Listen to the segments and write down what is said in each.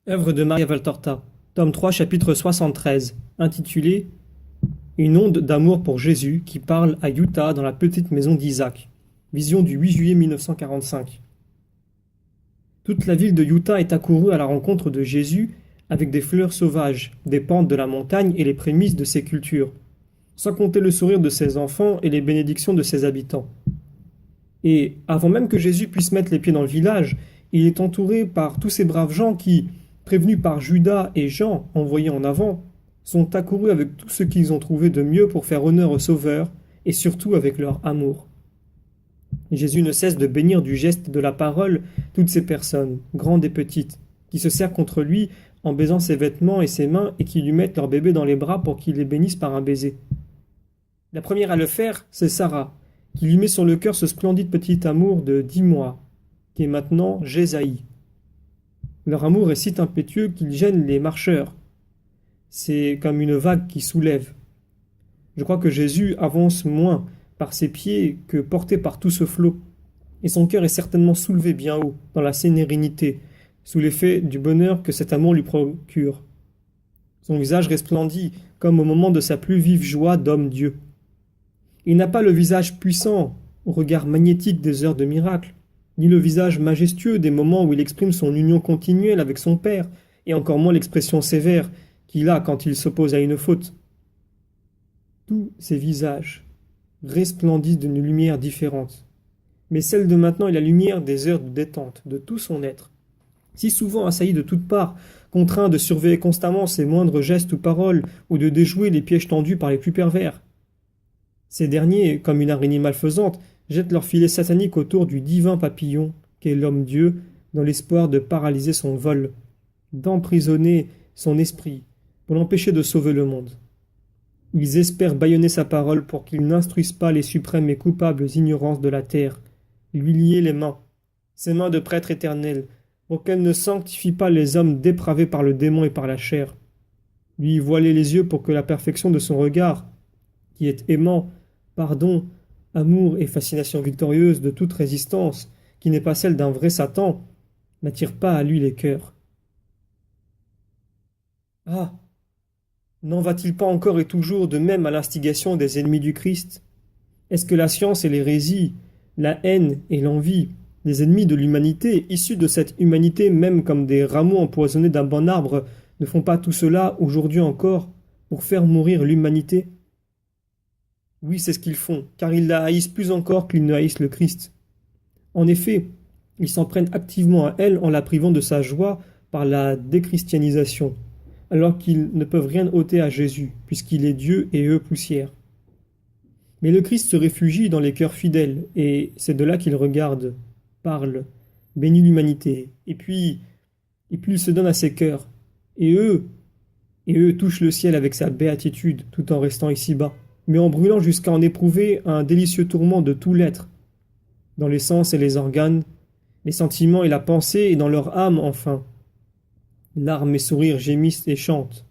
Œuvre de Maria Valtorta, tome 3, chapitre 73, intitulé Une onde d'amour pour Jésus qui parle à Utah dans la petite maison d'Isaac. Vision du 8 juillet 1945. Toute la ville de Utah est accourue à la rencontre de Jésus avec des fleurs sauvages, des pentes de la montagne et les prémices de ses cultures, sans compter le sourire de ses enfants et les bénédictions de ses habitants. Et avant même que Jésus puisse mettre les pieds dans le village, il est entouré par tous ces braves gens qui, prévenus par Judas et Jean, envoyés en avant, sont accourus avec tout ce qu'ils ont trouvé de mieux pour faire honneur au Sauveur, et surtout avec leur amour. Jésus ne cesse de bénir du geste et de la parole toutes ces personnes, grandes et petites, qui se serrent contre lui en baisant ses vêtements et ses mains et qui lui mettent leur bébé dans les bras pour qu'il les bénisse par un baiser. La première à le faire, c'est Sarah, qui lui met sur le cœur ce splendide petit amour de 10 mois, qui est maintenant Jésaïe. Leur amour est si impétueux qu'il gêne les marcheurs. C'est comme une vague qui soulève. Je crois que Jésus avance moins par ses pieds que porté par tout ce flot, et son cœur est certainement soulevé bien haut, dans la sérénité, sous l'effet du bonheur que cet amour lui procure. Son visage resplendit comme au moment de sa plus vive joie d'homme-dieu. Il n'a pas le visage puissant, au regard magnétique des heures de miracle, ni le visage majestueux des moments où il exprime son union continuelle avec son Père, et encore moins l'expression sévère qu'il a quand il s'oppose à une faute. Tous ces visages resplendissent d'une lumière différente, mais celle de maintenant est la lumière des heures de détente, de tout son être. Si souvent assailli de toutes parts, contraint de surveiller constamment ses moindres gestes ou paroles, ou de déjouer les pièges tendus par les plus pervers. Ces derniers, comme une araignée malfaisante, jettent leur filet satanique autour du divin papillon qu'est l'homme-dieu, dans l'espoir de paralyser son vol, d'emprisonner son esprit, pour l'empêcher de sauver le monde. Ils espèrent bâillonner sa parole pour qu'il n'instruise pas les suprêmes et coupables ignorances de la terre, lui lier les mains, ses mains de prêtre éternel, pour qu'elle ne sanctifie pas les hommes dépravés par le démon et par la chair, lui voiler les yeux pour que la perfection de son regard, qui est aimant, pardon, amour et fascination victorieuse de toute résistance, qui n'est pas celle d'un vrai Satan, n'attire pas à lui les cœurs. Ah! N'en va-t-il pas encore et toujours de même à l'instigation des ennemis du Christ? Est-ce que la science et l'hérésie, la haine et l'envie, les ennemis de l'humanité, issus de cette humanité même comme des rameaux empoisonnés d'un bon arbre, ne font pas tout cela, aujourd'hui encore, pour faire mourir l'humanité? Oui, c'est ce qu'ils font, car ils la haïssent plus encore qu'ils ne haïssent le Christ. En effet, ils s'en prennent activement à elle en la privant de sa joie par la déchristianisation, alors qu'ils ne peuvent rien ôter à Jésus, puisqu'il est Dieu et eux poussière. Mais le Christ se réfugie dans les cœurs fidèles, et c'est de là qu'il regarde, parle, bénit l'humanité, et puis il se donne à ses cœurs, et eux touchent le ciel avec sa béatitude, tout en restant ici-bas, mais en brûlant jusqu'à en éprouver un délicieux tourment de tout l'être, dans les sens et les organes, les sentiments et la pensée, et dans leur âme enfin. Larmes et sourires gémissent et chantent.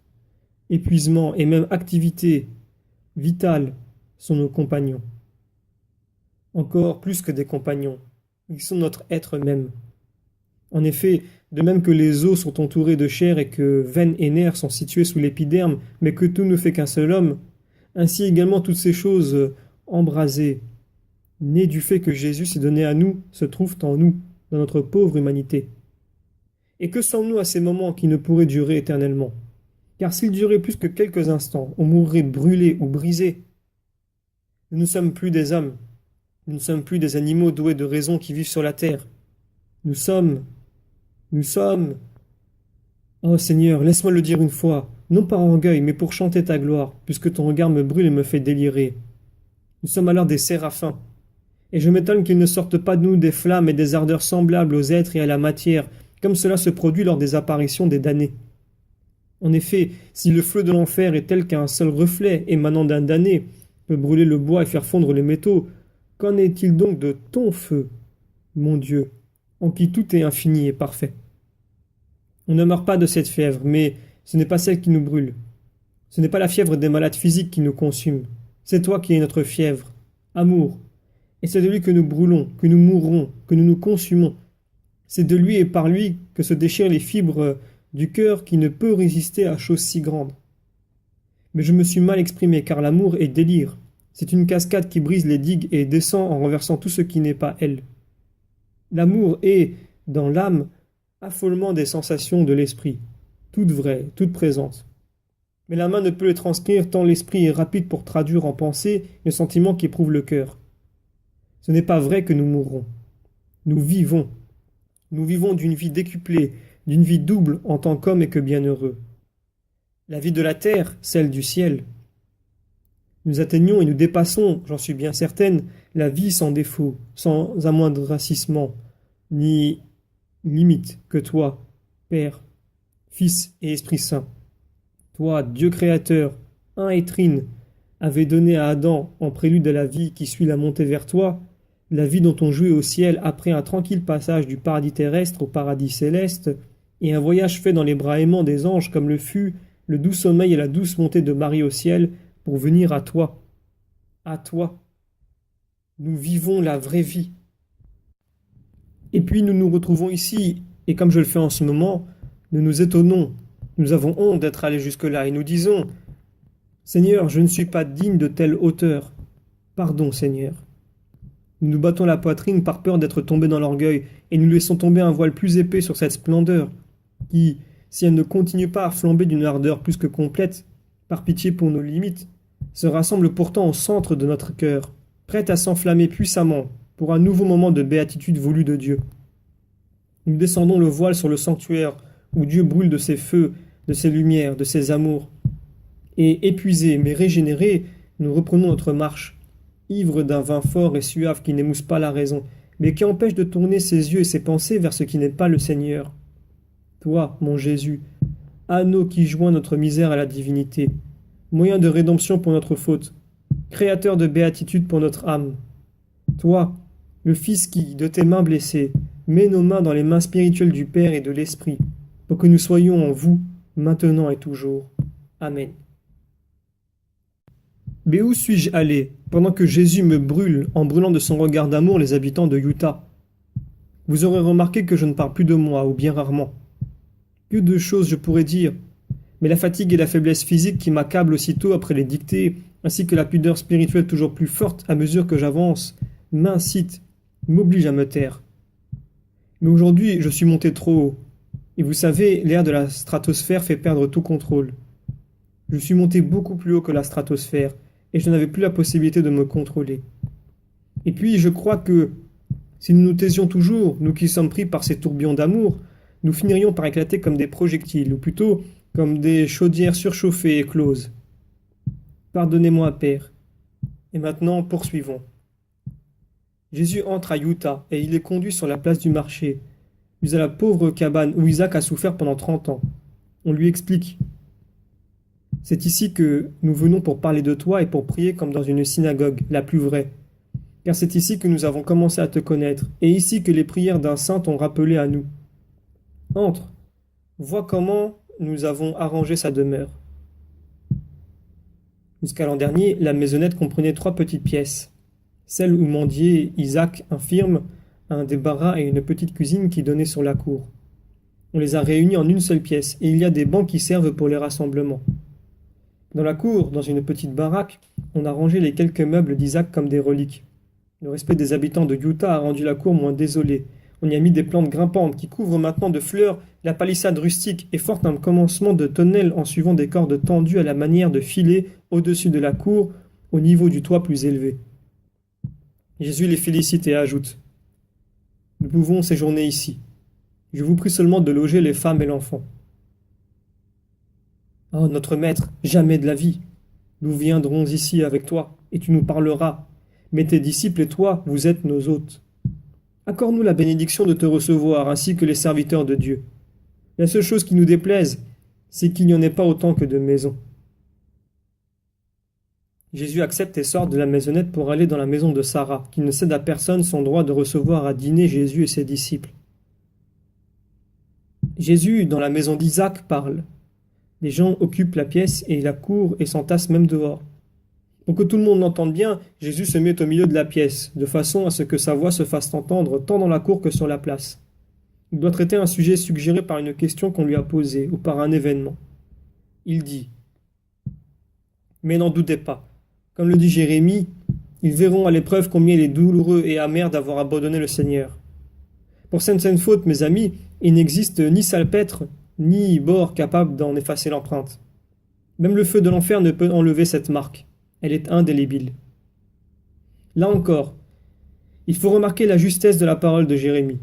Épuisement et même activité vitale sont nos compagnons. Encore plus que des compagnons, ils sont notre être même. En effet, de même que les os sont entourés de chair et que veines et nerfs sont situés sous l'épiderme, mais que tout ne fait qu'un seul homme, ainsi également toutes ces choses embrasées, nées du fait que Jésus s'est donné à nous, se trouvent en nous, dans notre pauvre humanité. Et que sommes-nous à ces moments qui ne pourraient durer éternellement? Car s'ils duraient plus que quelques instants, on mourrait brûlé ou brisé. Nous ne sommes plus des hommes, nous ne sommes plus des animaux doués de raison qui vivent sur la terre. Nous sommes... Oh Seigneur, laisse-moi le dire une fois, non par orgueil, mais pour chanter ta gloire, puisque ton regard me brûle et me fait délirer. Nous sommes alors des séraphins, et je m'étonne qu'il ne sorte pas de nous des flammes et des ardeurs semblables aux êtres et à la matière, comme cela se produit lors des apparitions des damnés. En effet, si le feu de l'enfer est tel qu'un seul reflet émanant d'un damné peut brûler le bois et faire fondre les métaux, qu'en est-il donc de ton feu, mon Dieu, en qui tout est infini et parfait? On ne meurt pas de cette fièvre, mais ce n'est pas celle qui nous brûle. Ce n'est pas la fièvre des malades physiques qui nous consume. C'est toi qui es notre fièvre, amour. Et c'est de lui que nous brûlons, que nous mourrons, que nous nous consumons. C'est de lui et par lui que se déchirent les fibres du cœur qui ne peut résister à choses si grandes. Mais je me suis mal exprimé, car l'amour est délire. C'est une cascade qui brise les digues et descend en renversant tout ce qui n'est pas elle. L'amour est, dans l'âme, affolement des sensations de l'esprit, toutes vraies, toutes présentes. Mais la main ne peut les transcrire tant l'esprit est rapide pour traduire en pensée le sentiment qu'éprouve le cœur. Ce n'est pas vrai que nous mourrons. Nous vivons. Nous vivons d'une vie décuplée, d'une vie double en tant qu'hommes et que bienheureux. La vie de la terre, celle du ciel. Nous atteignons et nous dépassons, j'en suis bien certaine, la vie sans défaut, sans amoindrissement, ni limite que toi, Père, Fils et Esprit Saint. Toi, Dieu créateur, un et trine, avais donné à Adam, en prélude à la vie qui suit la montée vers toi, la vie dont on jouit au ciel après un tranquille passage du paradis terrestre au paradis céleste, et un voyage fait dans les bras aimants des anges comme le fut le doux sommeil et la douce montée de Marie au ciel pour venir à toi. À toi. Nous vivons la vraie vie. Et puis nous nous retrouvons ici, et comme je le fais en ce moment, nous nous étonnons, nous avons honte d'être allés jusque-là, et nous disons « Seigneur, je ne suis pas digne de telle hauteur. Pardon, Seigneur. » Nous nous battons la poitrine par peur d'être tombés dans l'orgueil, et nous laissons tomber un voile plus épais sur cette splendeur, qui, si elle ne continue pas à flamber d'une ardeur plus que complète, par pitié pour nos limites, se rassemble pourtant au centre de notre cœur, prête à s'enflammer puissamment pour un nouveau moment de béatitude voulu de Dieu. Nous descendons le voile sur le sanctuaire où Dieu brûle de ses feux, de ses lumières, de ses amours. Et épuisés mais régénérés, nous reprenons notre marche, ivres d'un vin fort et suave qui n'émousse pas la raison, mais qui empêche de tourner ses yeux et ses pensées vers ce qui n'est pas le Seigneur. Toi, mon Jésus, anneau qui joint notre misère à la divinité, moyen de rédemption pour notre faute, créateur de béatitude pour notre âme. Toi, le Fils qui, de tes mains blessées, met nos mains dans les mains spirituelles du Père et de l'Esprit, pour que nous soyons en vous, maintenant et toujours. Amen. Mais où suis-je allé, pendant que Jésus me brûle, en brûlant de son regard d'amour les habitants de Utah? Vous aurez remarqué que je ne parle plus de moi, ou bien rarement. Que de choses je pourrais dire, mais la fatigue et la faiblesse physique qui m'accablent aussitôt après les dictées, ainsi que la pudeur spirituelle toujours plus forte à mesure que j'avance, m'incitent, m'obligent à me taire. Mais aujourd'hui, je suis monté trop haut, et vous savez, l'air de la stratosphère fait perdre tout contrôle. Je suis monté beaucoup plus haut que la stratosphère, et je n'avais plus la possibilité de me contrôler. Et puis, je crois que, si nous nous taisions toujours, nous qui sommes pris par ces tourbillons d'amour, nous finirions par éclater comme des projectiles, ou plutôt comme des chaudières surchauffées et closes. Pardonnez-moi, Père. Et maintenant, poursuivons. Jésus entre à Utah, et il est conduit sur la place du marché, puis à la pauvre cabane où Isaac a souffert pendant 30 ans. On lui explique. C'est ici que nous venons pour parler de toi et pour prier comme dans une synagogue, la plus vraie. Car c'est ici que nous avons commencé à te connaître, et ici que les prières d'un saint t'ont rappelé à nous. Entre, vois comment nous avons arrangé sa demeure. Jusqu'à l'an dernier, la maisonnette comprenait 3 petites pièces. Celle où mendiait Isaac infirme, un débarras et une petite cuisine qui donnait sur la cour. On les a réunis en une seule pièce, et il y a des bancs qui servent pour les rassemblements. Dans la cour, dans une petite baraque, on a rangé les quelques meubles d'Isaac comme des reliques. Le respect des habitants de Utah a rendu la cour moins désolée. On y a mis des plantes grimpantes qui couvrent maintenant de fleurs la palissade rustique et forment un commencement de tonnelle en suivant des cordes tendues à la manière de filets au-dessus de la cour, au niveau du toit plus élevé. Jésus les félicite et ajoute « Nous pouvons séjourner ici. Je vous prie seulement de loger les femmes et l'enfant. » « Oh, notre Maître, jamais de la vie. Nous viendrons ici avec toi, et tu nous parleras. Mais tes disciples et toi, vous êtes nos hôtes. Accorde-nous la bénédiction de te recevoir, ainsi que les serviteurs de Dieu. La seule chose qui nous déplaise, c'est qu'il n'y en ait pas autant que de maisons. » Jésus accepte et sort de la maisonnette pour aller dans la maison de Sarah, qui ne cède à personne son droit de recevoir à dîner Jésus et ses disciples. Jésus, dans la maison d'Isaac, parle. Les gens occupent la pièce et la cour et s'entassent même dehors. Pour que tout le monde l'entende bien, Jésus se met au milieu de la pièce, de façon à ce que sa voix se fasse entendre tant dans la cour que sur la place. Il doit traiter un sujet suggéré par une question qu'on lui a posée ou par un événement. Il dit: mais n'en doutez pas. Comme le dit Jérémie, ils verront à l'épreuve combien il est douloureux et amer d'avoir abandonné le Seigneur. Pour cette faute, mes amis, il n'existe ni salpêtre, ni bord capable d'en effacer l'empreinte. Même le feu de l'enfer ne peut enlever cette marque. Elle est indélébile. Là encore, il faut remarquer la justesse de la parole de Jérémie.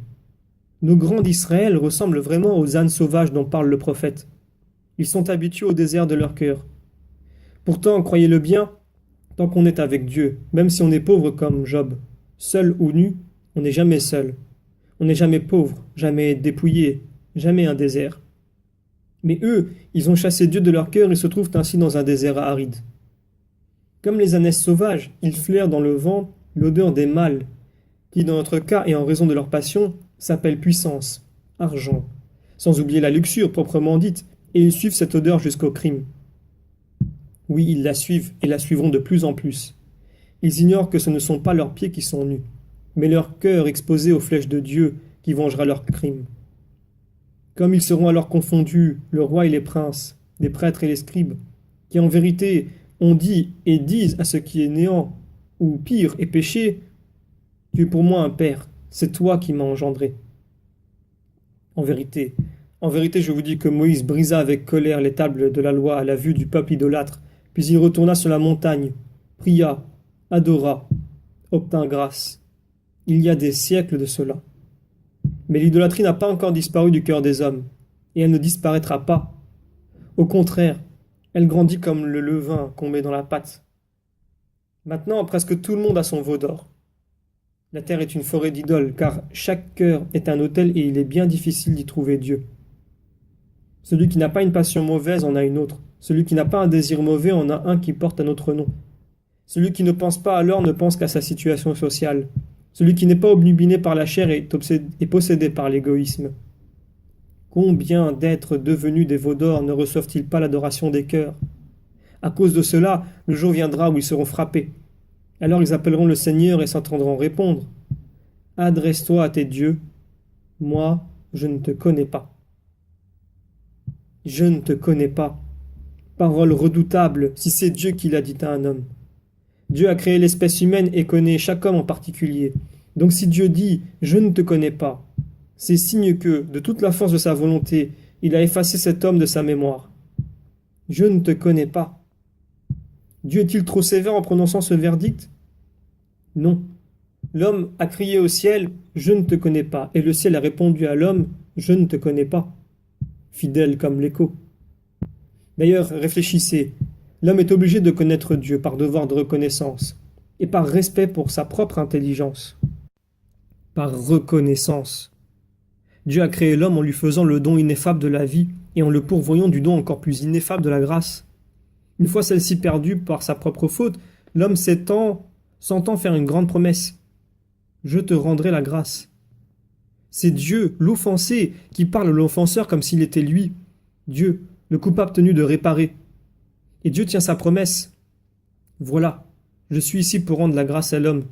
Nos grands d'Israël ressemblent vraiment aux ânes sauvages dont parle le prophète. Ils sont habitués au désert de leur cœur. Pourtant, croyez-le bien, tant qu'on est avec Dieu, même si on est pauvre comme Job, seul ou nu, on n'est jamais seul. On n'est jamais pauvre, jamais dépouillé, jamais un désert. Mais eux, ils ont chassé Dieu de leur cœur et se trouvent ainsi dans un désert aride. Comme les ânesses sauvages, ils flairent dans le vent l'odeur des mâles, qui dans notre cas et en raison de leur passion, s'appellent puissance, argent, sans oublier la luxure proprement dite, et ils suivent cette odeur jusqu'au crime. Oui, ils la suivent et la suivront de plus en plus. Ils ignorent que ce ne sont pas leurs pieds qui sont nus, mais leur cœur exposé aux flèches de Dieu qui vengera leurs crimes. Comme ils seront alors confondus, le roi et les princes, les prêtres et les scribes, qui en vérité ont dit et disent à ce qui est néant, ou pire est péché, tu es pour moi un père, c'est toi qui m'as engendré. En vérité, je vous dis que Moïse brisa avec colère les tables de la loi à la vue du peuple idolâtre, puis il retourna sur la montagne, pria, adora, obtint grâce. Il y a des siècles de cela. Mais l'idolâtrie n'a pas encore disparu du cœur des hommes, et elle ne disparaîtra pas. Au contraire, elle grandit comme le levain qu'on met dans la pâte. Maintenant, presque tout le monde a son veau d'or. La terre est une forêt d'idoles, car chaque cœur est un autel et il est bien difficile d'y trouver Dieu. Celui qui n'a pas une passion mauvaise en a une autre. Celui qui n'a pas un désir mauvais en a un qui porte un autre nom. Celui qui ne pense pas alors ne pense qu'à sa situation sociale. Celui qui n'est pas obnubilé par la chair est possédé par l'égoïsme. Combien d'êtres devenus des veaux d'or ne reçoivent-ils pas l'adoration des cœurs? À cause de cela, le jour viendra où ils seront frappés. Alors ils appelleront le Seigneur et s'entendront répondre: adresse-toi à tes dieux, moi je ne te connais pas. Je ne te connais pas. Parole redoutable, si c'est Dieu qui l'a dit à un homme. Dieu a créé l'espèce humaine et connaît chaque homme en particulier. Donc si Dieu dit « je ne te connais pas », c'est signe que, de toute la force de sa volonté, il a effacé cet homme de sa mémoire. Je ne te connais pas. Dieu est-il trop sévère en prononçant ce verdict? Non. L'homme a crié au ciel « je ne te connais pas » et le ciel a répondu à l'homme « je ne te connais pas », fidèle comme l'écho. D'ailleurs, réfléchissez, l'homme est obligé de connaître Dieu par devoir de reconnaissance et par respect pour sa propre intelligence. Par reconnaissance. Dieu a créé l'homme en lui faisant le don ineffable de la vie et en le pourvoyant du don encore plus ineffable de la grâce. Une fois celle-ci perdue par sa propre faute, l'homme s'entend faire une grande promesse. Je te rendrai la grâce. C'est Dieu, l'offensé, qui parle à l'offenseur comme s'il était lui. Dieu, le coupable tenu de réparer. Et Dieu tient sa promesse. Voilà, je suis ici pour rendre la grâce à l'homme.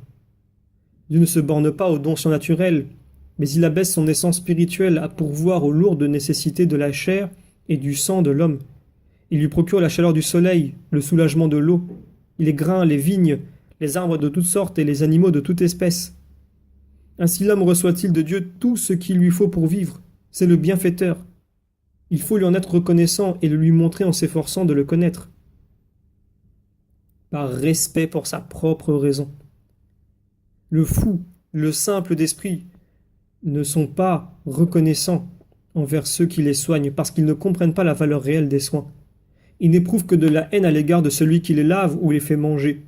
Dieu ne se borne pas aux dons surnaturels, mais il abaisse son essence spirituelle à pourvoir aux lourdes nécessités de la chair et du sang de l'homme. Il lui procure la chaleur du soleil, le soulagement de l'eau, les grains, les vignes, les arbres de toutes sortes et les animaux de toute espèce. Ainsi l'homme reçoit-il de Dieu tout ce qu'il lui faut pour vivre. C'est le bienfaiteur. Il faut lui en être reconnaissant et le lui montrer en s'efforçant de le connaître. Par respect pour sa propre raison. Le fou, le simple d'esprit, ne sont pas reconnaissants envers ceux qui les soignent parce qu'ils ne comprennent pas la valeur réelle des soins. Ils n'éprouvent que de la haine à l'égard de celui qui les lave ou les fait manger,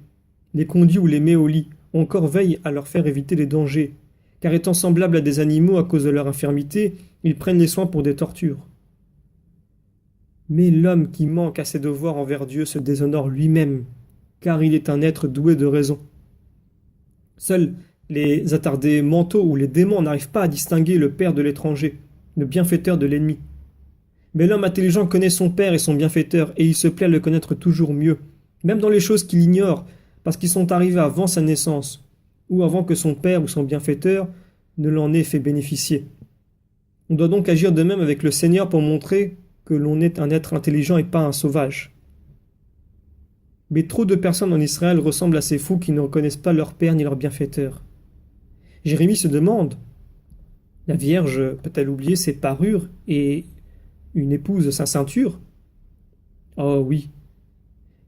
les conduit ou les met au lit, ou encore veille à leur faire éviter les dangers, car étant semblables à des animaux à cause de leur infirmité, ils prennent les soins pour des tortures. Mais l'homme qui manque à ses devoirs envers Dieu se déshonore lui-même, car il est un être doué de raison. Seuls les attardés mentaux ou les démons n'arrivent pas à distinguer le père de l'étranger, le bienfaiteur de l'ennemi. Mais l'homme intelligent connaît son père et son bienfaiteur, et il se plaît à le connaître toujours mieux, même dans les choses qu'il ignore, parce qu'ils sont arrivés avant sa naissance, ou avant que son père ou son bienfaiteur ne l'en ait fait bénéficier. On doit donc agir de même avec le Seigneur pour montrer que l'on est un être intelligent et pas un sauvage. Mais trop de personnes en Israël ressemblent à ces fous qui ne reconnaissent pas leur Père ni leur bienfaiteur. Jérémie se demande, la Vierge peut-elle oublier ses parures et une épouse sa ceinture? Oh oui,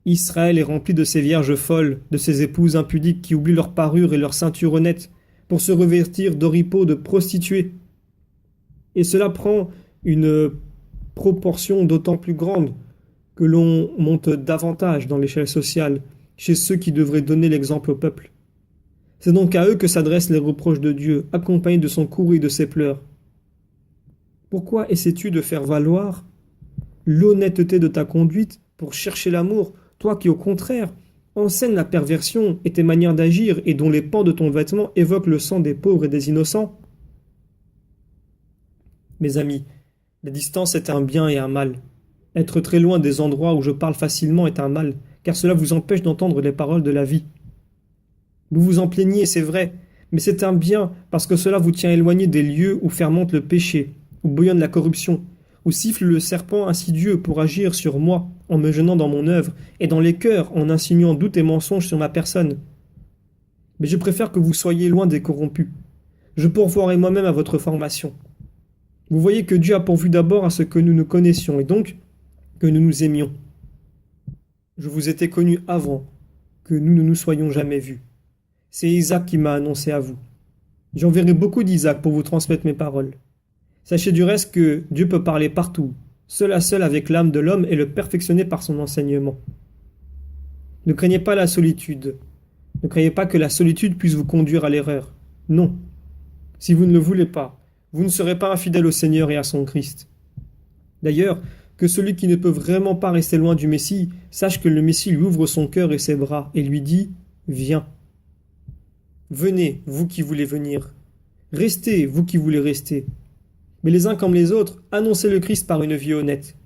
Israël est rempli de ces vierges folles, de ces épouses impudiques qui oublient leurs parures et leurs ceintures honnêtes pour se revêtir d'oripeaux de prostituées. Et cela prend une proportion d'autant plus grande que l'on monte davantage dans l'échelle sociale chez ceux qui devraient donner l'exemple au peuple. C'est donc à eux que s'adressent les reproches de Dieu, accompagnés de son courroux et de ses pleurs. Pourquoi essaies-tu de faire valoir l'honnêteté de ta conduite pour chercher l'amour, toi qui au contraire enseigne la perversion et tes manières d'agir et dont les pans de ton vêtement évoquent le sang des pauvres et des innocents? Mes amis, la distance est un bien et un mal. Être très loin des endroits où je parle facilement est un mal, car cela vous empêche d'entendre les paroles de la vie. Vous vous en plaignez, c'est vrai, mais c'est un bien parce que cela vous tient éloigné des lieux où fermente le péché, où bouillonne la corruption, où siffle le serpent insidieux pour agir sur moi en me gênant dans mon œuvre, et dans les cœurs en insinuant doute et mensonge sur ma personne. Mais je préfère que vous soyez loin des corrompus. Je pourvoirai moi-même à votre formation. Vous voyez que Dieu a pourvu d'abord à ce que nous nous connaissions, et donc que nous nous aimions. Je vous étais connu avant que nous ne nous soyons jamais vus. C'est Isaac qui m'a annoncé à vous. J'enverrai beaucoup d'Isaac pour vous transmettre mes paroles. Sachez du reste que Dieu peut parler partout, seul à seul avec l'âme de l'homme et le perfectionner par son enseignement. Ne craignez pas la solitude. Ne croyez pas que la solitude puisse vous conduire à l'erreur. Non. Si vous ne le voulez pas, vous ne serez pas infidèle au Seigneur et à son Christ. D'ailleurs, que celui qui ne peut vraiment pas rester loin du Messie sache que le Messie lui ouvre son cœur et ses bras et lui dit « Viens ». Venez, vous qui voulez venir. Restez, vous qui voulez rester. Mais les uns comme les autres, annoncez le Christ par une vie honnête.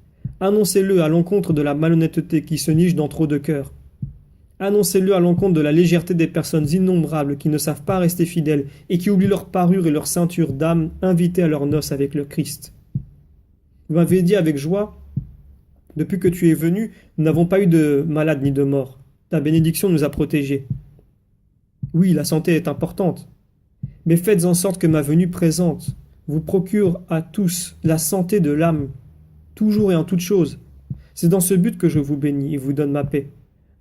Annoncez-le à l'encontre de la malhonnêteté qui se niche dans trop de cœurs. Annoncez-le à l'encontre de la légèreté des personnes innombrables qui ne savent pas rester fidèles et qui oublient leur parure et leur ceinture d'âme invitées à leurs noces avec le Christ. Vous m'avez dit avec joie, depuis que tu es venu, nous n'avons pas eu de malade ni de mort. Ta bénédiction nous a protégés. Oui, la santé est importante, mais faites en sorte que ma venue présente vous procure à tous la santé de l'âme, toujours et en toutes choses. C'est dans ce but que je vous bénis et vous donne ma paix.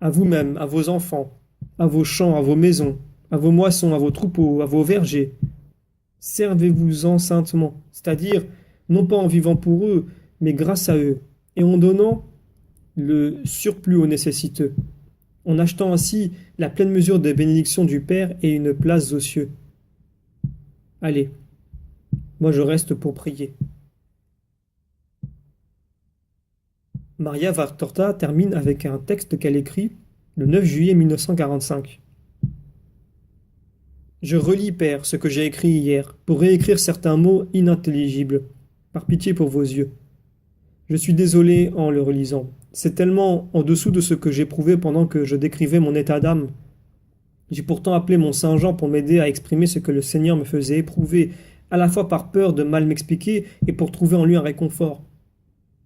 À vous-même, à vos enfants, à vos champs, à vos maisons, à vos moissons, à vos troupeaux, à vos vergers. Servez-vous-en saintement, c'est-à-dire non pas en vivant pour eux, mais grâce à eux, et en donnant le surplus aux nécessiteux, en achetant ainsi la pleine mesure des bénédictions du Père et une place aux cieux. Allez, moi je reste pour prier. Maria Vartorta termine avec un texte qu'elle écrit le 9 juillet 1945. Je relis, Père, ce que j'ai écrit hier, pour réécrire certains mots inintelligibles, par pitié pour vos yeux. Je suis désolé en le relisant. C'est tellement en dessous de ce que j'éprouvais pendant que je décrivais mon état d'âme. J'ai pourtant appelé mon Saint Jean pour m'aider à exprimer ce que le Seigneur me faisait éprouver, à la fois par peur de mal m'expliquer et pour trouver en lui un réconfort.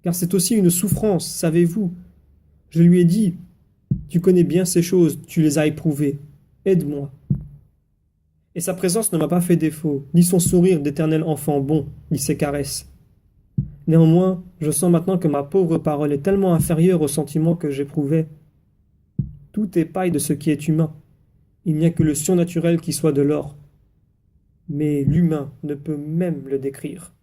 Car c'est aussi une souffrance, savez-vous. Je lui ai dit, tu connais bien ces choses, tu les as éprouvées, aide-moi. Et sa présence ne m'a pas fait défaut, ni son sourire d'éternel enfant bon, ni ses caresses. Néanmoins, je sens maintenant que ma pauvre parole est tellement inférieure aux sentiments que j'éprouvais. Tout est paille de ce qui est humain. Il n'y a que le surnaturel qui soit de l'or. Mais l'humain ne peut même le décrire.